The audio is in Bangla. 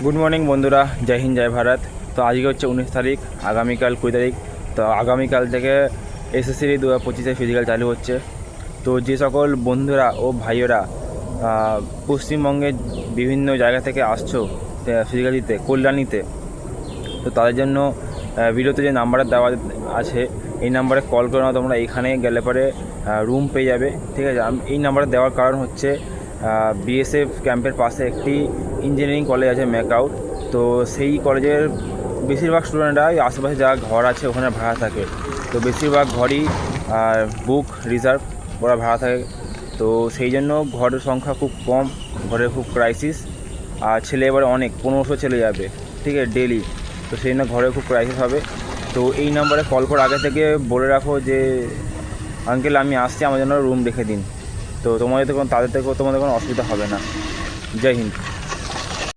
গুড মর্নিং বন্ধুরা, জয় হিন্দ জয় ভারত। তো আজকে হচ্ছে 19 তারিখ, আগামীকাল 20 তারিখ। তো আগামীকাল থেকে এসএসসি 2025 ফিজিক্যাল চালু হচ্ছে। তো যে সকল বন্ধুরা ও ভাইয়েরা পশ্চিমবঙ্গের বিভিন্ন জায়গা থেকে আসছো ফিজিক্যাল দিতে কল্যাণীতে, তো তাদের জন্য ভিডিওতে যে নাম্বারটা দেওয়া আছে এই নাম্বারে কল করে নাও। তোমরা এখানে গেলে পরে রুম পেয়ে যাবে, ঠিক আছে। এই নাম্বারে দেওয়ার কারণ হচ্ছে বিএসএফ ক্যাম্পের পাশে একটি ইঞ্জিনিয়ারিং কলেজ আছে ম্যাকআউট। তো সেই কলেজের বেশিরভাগ স্টুডেন্টরা আশেপাশে যা ঘর আছে ওখানে ভাড়া থাকে। তো বেশিরভাগ ঘরই বুক রিজার্ভ ওরা ভাড়া থাকে। তো সেই জন্য ঘরের সংখ্যা খুব কম, ঘরের খুব ক্রাইসিস। আর ছেলে এবারে অনেক 1500 ছেলে যাবে, ঠিক আছে, ডেলি। তো সেই জন্য ঘরে খুব ক্রাইসিস হবে। তো এই নাম্বারে কল করে আগে থেকে বলে রাখো যে আঙ্কেল আমি আসছি, আমার জন্য রুম রেখে দিন। তো তোমাদের কোনো অসুবিধা হবে না। জয় হিন্দ।